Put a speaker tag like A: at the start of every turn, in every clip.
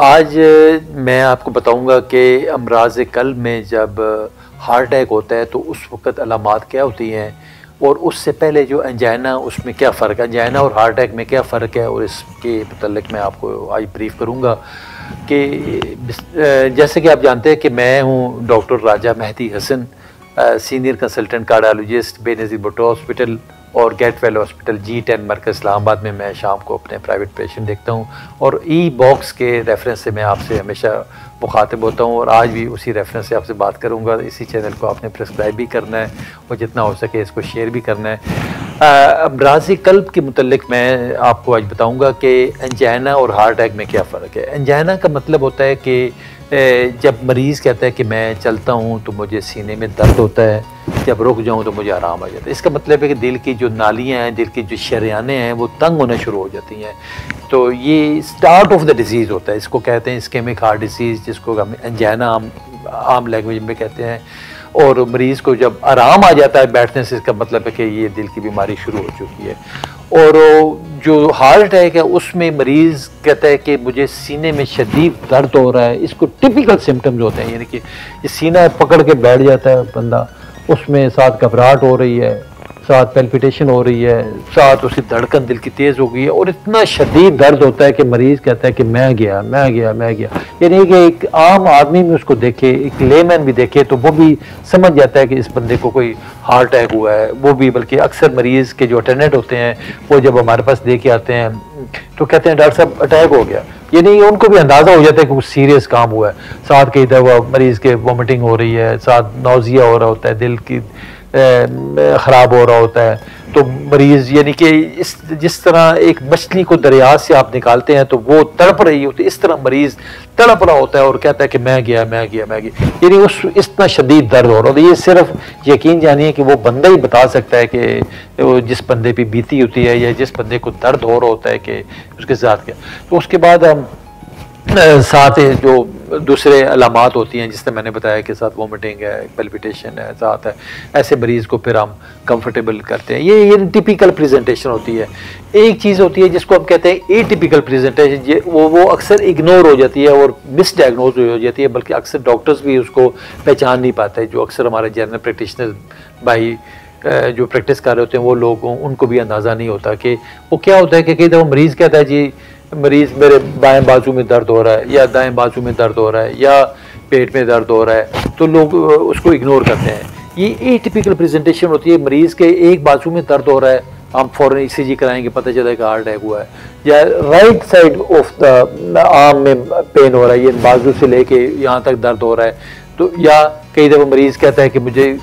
A: आज मैं आपको बताऊंगा कि अमराज़ क़ल्ब में जब हार्ट अटैक होता है तो उस वक़्त अलामात क्या होती हैं और उससे पहले जो एंजाइना उसमें क्या फ़र्क है, एंजाइना और हार्ट अटैक में क्या फ़र्क है, और इसके मतलब मैं आपको आज ब्रीफ़ करूंगा कि जैसे कि आप जानते हैं कि मैं हूं doctor Raja Mehdi Hasan, senior consultant cardiologist Benazir Bhutto hospital और get well hospital G10 Markaz Islamabad में। मैं शाम को अपने प्राइवेट पेशेंट देखता हूं और ई बॉक्स के रेफरेंस से मैं आपसे हमेशा मुखातिब होता हूं और आज भी उसी रेफरेंस से आपसे बात करूंगा। इसी चैनल को आपने सब्सक्राइब भी करना है और जितना हो सके इसको शेयर भी करना है। अमराज़ क़ल्ब के मुतल्लिक मैं आपको आज बताऊंगा कि एंजाइना और हार्ट अटैक में क्या फ़र्क है। एंजाइना का मतलब होता है कि जब मरीज़ कहता है कि मैं चलता हूँ तो मुझे सीने में दर्द होता है, जब रुक जाऊँ तो मुझे आराम आ जाता है। इसका मतलब है कि दिल की जो नालियाँ हैं, दिल की जो शरियानें हैं वो तंग होना शुरू हो जाती हैं। तो ये स्टार्ट ऑफ द डिजीज़ होता है, इसको कहते हैं इस्केमिक हार्ट डिसीज़, जिसको हम एंजाइना आम लैंग्वेज में कहते हैं। और मरीज़ को जब आराम आ जाता है बैठने से, इसका मतलब है कि ये दिल की बीमारी शुरू हो चुकी है। और जो हार्ट अटैक है उसमें मरीज़ कहता है कि मुझे सीने में शदीद दर्द हो रहा है। इसको टिपिकल सिम्टम्स होते हैं, यानी कि सीना पकड़ के बैठ जाता है बंदा, उसमें साथ घबराहट हो रही है, साथ पेल्पिटेशन हो रही है, साथ उसकी धड़कन दिल की तेज़ हो गई है और इतना शदीद दर्द होता है कि मरीज़ कहता है कि मैं गया। यानी कि एक आम आदमी भी उसको देखे, एक लेमैन भी देखे तो वो भी समझ जाता है कि इस बंदे को कोई हार्ट अटैक हुआ है। वो भी बल्कि अक्सर मरीज़ के जो अटेंडेंट होते हैं वो जब हमारे पास दे के आते हैं तो कहते हैं डॉक्टर साहब अटैक हो गया, यानी उनको भी अंदाज़ा हो जाता है कि कुछ सीरियस काम हुआ है। साथ कई दफ़ा मरीज़ के वॉमिटिंग हो रही है, साथ नौजिया हो रहा होता है, दिल की ख़राब हो रहा होता है। तो मरीज़ यानी कि जिस तरह एक मछली को दरिया से आप निकालते हैं तो वो तड़प रही होती है, इस तरह मरीज़ तड़प रहा होता है और कहता है कि मैं गया, यानी उस इतना शदीद दर्द हो रहा होता है। ये सिर्फ यकीन जानिए कि वो बंदा ही बता सकता है कि जिस बंदे पे बीती होती है या जिस बंदे को दर्द हो रहा होता है कि उसके साथ क्या। तो उसके बाद हम साथ जो दूसरे अलामात होती हैं, जिससे मैंने बताया कि साथ वोमिटिंग है, पेल्पिटेशन है, साथ है, ऐसे मरीज़ को फिर हम कंफर्टेबल करते हैं। ये टिपिकल प्रेजेंटेशन होती है। एक चीज़ होती है जिसको हम कहते हैं एटिपिकल प्रेजेंटेशन, ये वो अक्सर इग्नोर हो जाती है और मिसडायग्नोज हो जाती है, बल्कि अक्सर डॉक्टर्स भी उसको पहचान नहीं पाते। जो अक्सर हमारे जनरल प्रैक्टिशनर भाई जो प्रैक्टिस कर रहे होते हैं वो लोग, उनको भी अंदाज़ा नहीं होता कि वो क्या होता है कि कई दफ़ा मरीज़ कहता है जी मरीज़ मेरे बाएं बाजू में दर्द हो रहा है या दाएं बाजू में दर्द हो रहा है या पेट में दर्द हो रहा है, तो लोग उसको इग्नोर करते हैं। ये एटिपिकल प्रेजेंटेशन होती है। मरीज़ के एक बाजू में दर्द हो रहा है, हम फ़ौरन ECG कराएंगे, पता चला कि हार्ट अटैक हुआ है। या right side of the arm में पेन हो रहा है, ये बाजू से लेके यहाँ तक दर्द हो रहा है। तो या कई दफ़ा मरीज़ कहता है कि मुझे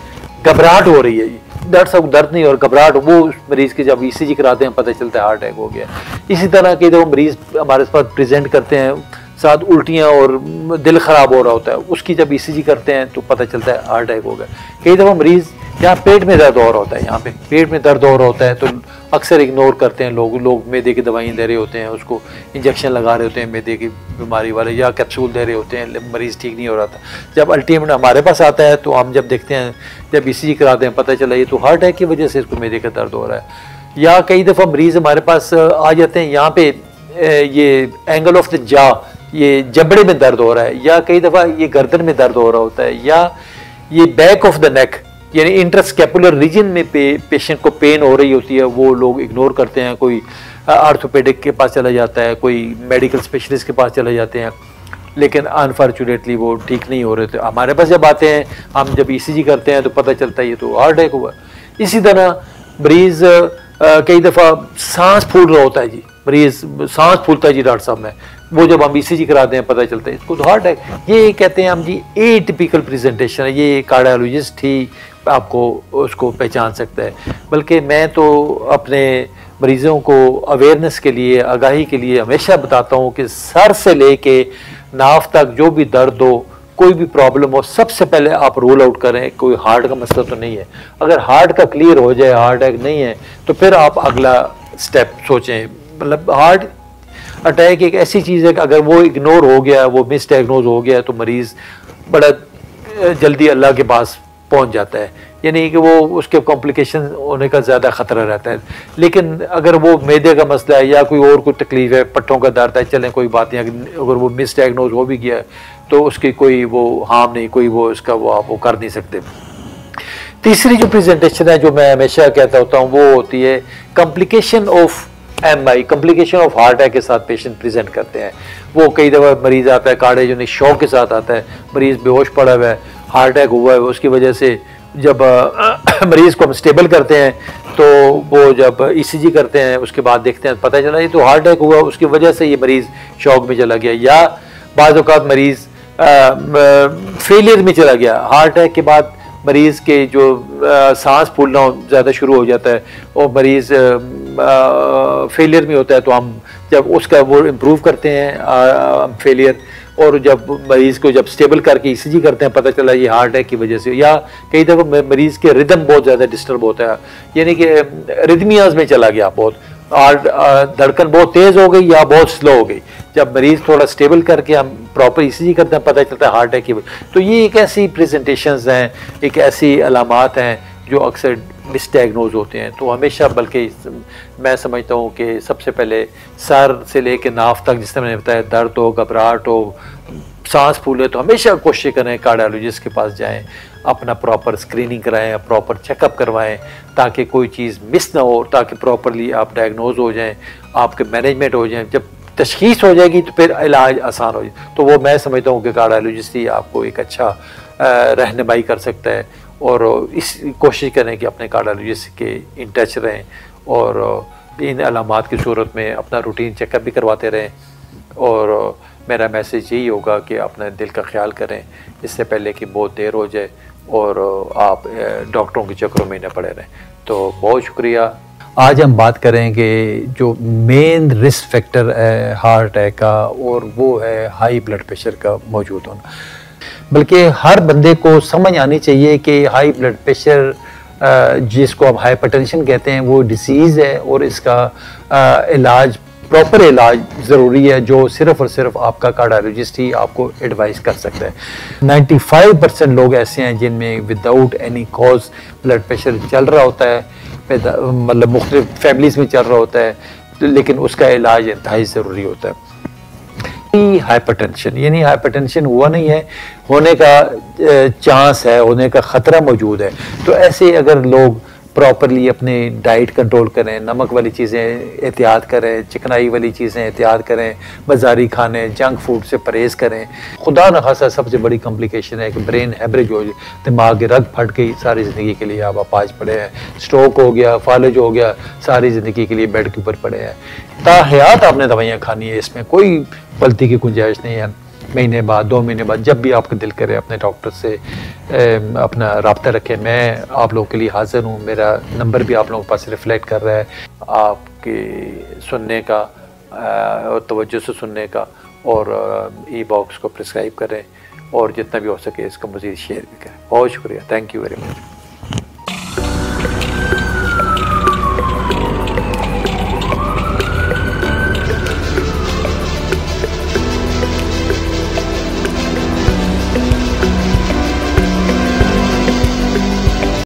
A: घबराहट हो रही है, डॉक्टर साहब दर्द नहीं और घबराहट, वो मरीज़ की जब ECG कराते हैं पता चलता है हार्ट अटैक हो गया। इसी तरह कई दफ़ा मरीज़ हमारे पास प्रेजेंट करते हैं साथ उल्टियाँ और दिल ख़राब हो रहा होता है, उसकी जब ECG करते हैं तो पता चलता है हार्ट अटैक हो गया। कई दफ़ा मरीज़ यहाँ पेट में दर्द हो रहा होता है, यहाँ पे पेट में दर्द हो रहा होता है तो अक्सर इग्नोर करते हैं लोग मैदे की दवाइयाँ दे रहे होते हैं, उसको इंजेक्शन लगा रहे होते हैं मैदे की बीमारी वाले, या कैप्सूल दे रहे होते हैं, मरीज़ ठीक नहीं हो रहा था। जब अल्टीमेट हमारे पास आता है तो हम जब देखते हैं, जब ECG कराते हैं पता चला ये तो हार्ट अटैक की वजह से इसको मैदे का दर्द हो रहा है। या कई दफ़ा मरीज़ हमारे पास आ जाते हैं, यहाँ पे ये एंगल ऑफ द जा, ये जबड़े में दर्द हो रहा है, या कई दफ़ा ये गर्दन में दर्द हो रहा होता है, या ये बैक ऑफ द नेक यानी इंट्रास्कैपुलर रीजन में पेशेंट को पेन हो रही होती है, वो लोग इग्नोर करते हैं। कोई आर्थोपेडिक के पास चला जाता है, कोई मेडिकल स्पेशलिस्ट के पास चले जाते हैं, लेकिन अनफॉर्चुनेटली वो ठीक नहीं हो रहे थे। हमारे पास जब आते हैं, हम जब ECG करते हैं तो पता चलता है ये तो हार्ट अटैक हुआ। इसी तरह मरीज़ कई दफ़ा सांस फूल रहा होता है जी, मरीज़ सांस फूलता है जी डॉक्टर साहब में, वो जब हम ECG कराते हैं पता चलता है इसको तो हार्ट अटैक। ये कहते हैं हम जी एटिपिकल प्रेजेंटेशन है, ये कार्डियोलॉजिस्ट ही आपको उसको पहचान सकता है। बल्कि मैं तो अपने मरीज़ों को अवेयरनेस के लिए, आगाही के लिए हमेशा बताता हूँ कि सर से लेके नाफ तक जो भी दर्द हो, कोई भी प्रॉब्लम हो, सबसे पहले आप रूल आउट करें कोई हार्ट का मसला तो नहीं है। अगर हार्ट का क्लियर हो जाए, हार्ट अटैक नहीं है, तो फिर आप अगला स्टेप सोचें। मतलब हार्ट अटैक एक ऐसी चीज़ है कि अगर वो इग्नोर हो गया, वो मिसडायग्नोज हो गया, तो मरीज़ बड़ा जल्दी अल्लाह के पास पहुंच जाता है। यानी कि वो उसके कॉम्प्लिकेशन होने का ज़्यादा ख़तरा रहता है। लेकिन अगर वो मैदे का मसला है या कोई तकलीफ है, पट्टों का दर्द है, चलें कोई बात नहीं, अगर वो मिस डायग्नोज हो भी गया तो उसकी कोई वो हार्म नहीं, कोई वो उसका वो आप वो कर नहीं सकते। तीसरी जो प्रेजेंटेशन है जो मैं हमेशा कहता होता हूँ वो होती है complication of MI, complication of heart attack के साथ पेशेंट प्रेजेंट करते हैं। वो कई दफ़ा मरीज़ आता है कार्डियो जो शॉक के साथ आता है, मरीज़ बेहोश पड़ा हुआ है, हार्ट अटैक हुआ है, उसकी वजह से जब मरीज़ को हम स्टेबल करते हैं तो वो जब ECG करते हैं उसके बाद देखते हैं पता चला ये तो हार्ट अटैक हुआ, उसकी वजह से ये मरीज़ शॉक में चला गया, या बाज़ औक़ात मरीज़ फेलियर में चला गया। हार्ट अटैक के बाद मरीज़ के जो सांस फूलना ज़्यादा शुरू हो जाता है और मरीज़ फेलियर में होता है, तो हम जब उसका वो इम्प्रूव करते हैं फेलियर, और जब मरीज़ को जब स्टेबल करके ECG करते हैं पता चला ये हार्ट अटैक की वजह से, या कई दफ़ा मरीज़ के रिदम बहुत ज़्यादा डिस्टर्ब होता है, यानी कि रिदमियाज में चला गया, बहुत धड़कन बहुत तेज़ हो गई या बहुत स्लो हो गई। जब मरीज़ थोड़ा स्टेबल करके हम प्रॉपर ECG करते हैं पता चलता है हार्ट अटैक की वजह। तो ये एक ऐसी प्रेजेंटेशंस हैं, एक ऐसी अलामात हैं जो अक्सर मिसडायग्नोज होते हैं। तो हमेशा, बल्कि मैं समझता हूँ कि सबसे पहले सर से लेकर नाफ तक, जिस तरह मैंने बताया, दर्द हो, घबराहट हो, सांस फूले, तो हमेशा कोशिश करें कार्डियोलॉजिस्ट के पास जाएं, अपना प्रॉपर स्क्रीनिंग कराएं, प्रॉपर चेकअप करवाएं, ताकि कोई चीज़ मिस ना हो, ताकि प्रॉपरली आप डायग्नोज हो जाएं, आपके मैनेजमेंट हो जाएं। जब तशखीस हो जाएगी तो फिर इलाज आसान हो जाए। तो वो मैं समझता हूँ कि कार्डियोलॉजिस्ट ही आपको एक अच्छा रहनुमाई कर सकता है, और इस कोशिश करें कि अपने कार्डियोलॉजिस्ट के इन टच रहें, और इन अलामात की सूरत में अपना रूटीन चेकअप भी करवाते रहें। और मेरा मैसेज यही होगा कि अपने दिल का ख्याल करें इससे पहले कि बहुत देर हो जाए और आप डॉक्टरों के चक्करों में न पड़े रहें। तो बहुत शुक्रिया। आज हम बात करेंगे जो मेन रिस्क फैक्टर है हार्ट अटैक का, और वो है हाई ब्लड प्रेशर का मौजूद होना। बल्कि हर बंदे को समझ आनी चाहिए कि हाई ब्लड प्रेशर, जिसको हम हाइपरटेंशन कहते हैं, वो डिसीज़ है, और इसका इलाज, प्रॉपर इलाज ज़रूरी है, जो सिर्फ़ और सिर्फ आपका कार्डियोलॉजिस्ट ही आपको एडवाइस कर सकता है। 95% लोग ऐसे हैं जिनमें without any cause blood pressure चल रहा होता है, मतलब मुख्तलिफ फैमिलीज़ में चल रहा होता है, लेकिन उसका इलाज इंतहाई ज़रूरी होता है। हाइपरटेंशन, यानी हाइपरटेंशन हुआ नहीं है, होने का चांस है, होने का ख़तरा मौजूद है। तो ऐसे अगर लोग प्रॉपरली अपने डाइट कंट्रोल करें, नमक वाली चीज़ें एहतियात करें, चिकनाई वाली चीज़ें एहतियात करें, बाज़ारी खाने, जंक फूड से परहेज़ करें। खुदा न खासा सबसे बड़ी कॉम्प्लिकेशन है कि ब्रेन हैमरेज हो, दिमाग की रग फट गई, सारी ज़िंदगी के लिए आप अपाज पड़े हैं, स्ट्रोक हो गया, फालज हो गया, सारी ज़िंदगी के लिए बेड के ऊपर पड़े हैं। ताहयात आपने दवाइयाँ खानी है, इसमें कोई गलती की गुंजाइश नहीं है। महीने बाद, 2 महीने बाद, जब भी आपका दिल करे अपने डॉक्टर से अपना रब्ता रखें। मैं आप लोगों के लिए हाजिर हूँ, मेरा नंबर भी आप लोगों के पास रिफ्लेक्ट कर रहा है। आपके सुनने का और तवज्जो से सुनने का, और ई-बॉक्स को प्रिस्क्राइब करें, और जितना भी हो सके इसको मज़ीद शेयर भी करें। बहुत शुक्रिया, थैंक यू वेरी मच।